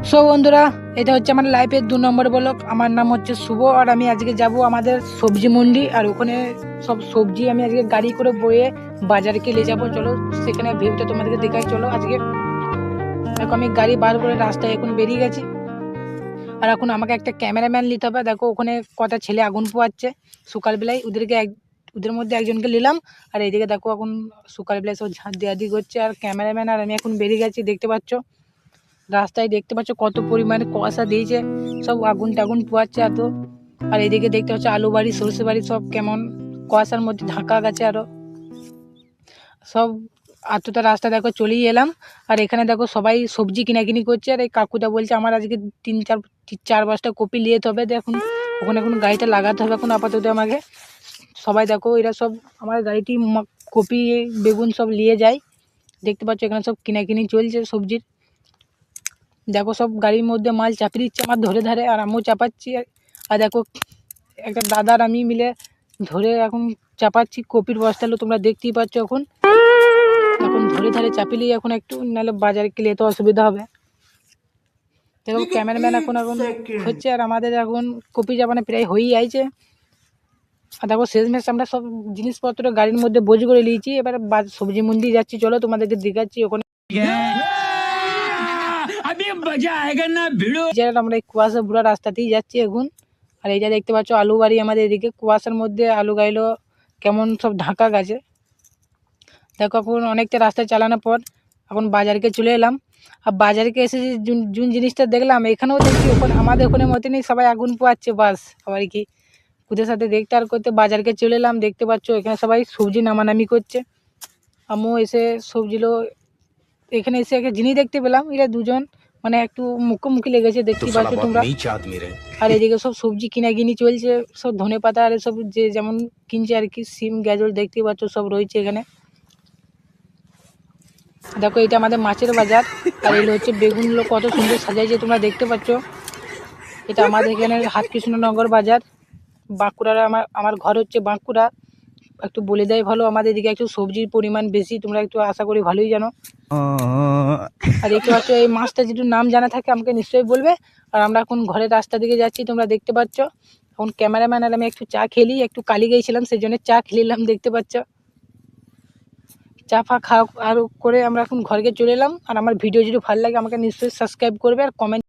So বন্ধুরা, এটা হচ্ছে আমার লাইফের 2 নম্বর ব্লগ। আমার নাম হচ্ছে শুভ, আর আমি আজকে যাব আমাদের সবজি মন্ডি, আর ওখানে সব সবজি আমি আজকে গাড়ি করে বয়ে বাজারকে নিয়ে যাবো। চলো সেখানে ভিউটা তোমাদেরকে দেখাই। চলো আজকে দেখো আমি গাড়ি বার করে রাস্তায় এখন বেরিয়ে গেছি, আর এখন আমাকে একটা ক্যামেরাম্যান নিতে হবে। দেখো ওখানে কটা ছেলে আগুন পোয়াচ্ছে সকালবেলায়, ওদের মধ্যে একজনকে নিলাম। আর এইদিকে দেখো এখন সকালবেলায় সব ঝাঁট দেওয়াদি করছে, আর ক্যামেরাম্যান আর আমি এখন বেরিয়ে গেছি। দেখতে পাচ্ছ রাস্তায়, দেখতে পাচ্ছ কত পরিমাণে কুয়াশা দিয়েছে, সব আগুন টাগুন পোয়াচ্ছে এত। আর এদিকে দেখতে পাচ্ছ আলু বাড়ি, সরষে বাড়ি সব কেমন কুয়াশার মধ্যে ঢাকা গেছে আরো সব। এতটা রাস্তা দেখো চলেই এলাম, আর এখানে দেখো সবাই সবজি কিনাকিনি করছে। আর এই কাকুটা বলছে আমার আজকে 3-4 বস্তা কপি নিয়ে যেতে হবে। দেখুন ওখানে এখন গাড়িটা লাগাতে হবে এখন আপাতত আমাকে। সবাই দেখো এরা সব আমার গাড়িটি কপি বেগুন সব নিয়ে যায়। দেখতে পাচ্ছ এখানে সব কিনাকিনি চলছে সবজির। দেখো সব গাড়ির মধ্যে মাল চাপিয়ে দিচ্ছে আমার ধরে ধারে, আর আমিও চাপাচ্ছি। আর দেখো একটা দাদার আমি মিলে ধরে এখন চাপাচ্ছি কপির বস্তাগুলো, তোমরা দেখতেই পাচ্ছ। এখন ধরে ধারে চাপিলেই এখন একটু, নাহলে বাজারে গেলে তো অসুবিধা হবে। দেখো ক্যামেরাম্যান এখন হচ্ছে, আর আমাদের এখন কপি চাপানো প্রায় হয়েই আইছে। আর দেখো শেষমেশ আমরা সব জিনিসপত্র গাড়ির মধ্যে বোঝ করে নিয়েছি। এবার সবজি মন্ডি যাচ্ছি, চলো তোমাদেরকে দেখাচ্ছি ওখানে। আমরা এই কুয়াশা পুরো রাস্তাতেই যাচ্ছি এখন। আর এই যা দেখতে পাচ্ছ আলু বাড়ি আমাদের এদিকে, কুয়াশার মধ্যে আলু গাইলো কেমন সব ঢাকা গেছে। দেখো এখন অনেকটা রাস্তা চালানোর পর এখন বাজারকে চলে এলাম। আর বাজারকে এসে যে জিনিসটা দেখলাম, এখানেও দেখছি ওখানে আমাদের ওখানে মতনই সবাই আগুন পোয়াচ্ছে বাস। আবার কি ওদের সাথে দেখতে আর করতে বাজারকে চলে এলাম। দেখতে পাচ্ছ এখানে সবাই সবজি নামানামি করছে। আমিও এসে সবজিগুলো এখানে এসে একটা জিনিস দেখতে পেলাম, এরা দুজন মানে একটু মুখোমুখি লেগেছে, দেখতে পাচ্ছ তোমরা। আর এদিকে সব সবজি কিনাকিনি চলছে, সব ধনে পাতা আর সব যে যেমন কিনছে আর কি, সিম গাজর দেখতে পাচ্ছ সব রয়েছে এখানে। দেখো এটা আমাদের মাছের বাজার, আর এগুলো হচ্ছে বেগুনগুলো কত সুন্দর সাজাইছে তোমরা দেখতে পাচ্ছ। এটা আমাদের এখানে হাটকৃষ্ণনগর বাজার, বাঁকুড়ার। আমার ঘর হচ্ছে বাঁকুড়া। একটু বলে দেয় ভালো, আমাদের এদিকে একটু সবজির পরিমাণ বেশি, তোমরা একটু আশা করি ভালোই জানো। আর দেখতে পাচ্ছ এই মাছটা যেটু নাম জানা থাকে আমাকে নিশ্চয়ই বলবে। আর আমরা এখন ঘরের রাস্তা দিকে যাচ্ছি, তোমরা দেখতে পাচ্ছ। এখন ক্যামেরাম্যান আর আমি একটু চা খেলি, একটু কালি গিয়েছিলাম সেই জন্য চা খেলিলাম, দেখতে পাচ্ছ। চা ফা খাওয়া আর করে আমরা এখন ঘরকে চলে এলাম। আর আমার ভিডিও যদি ভালো লাগে আমাকে নিশ্চয়ই সাবস্ক্রাইব করবে আর কমেন্ট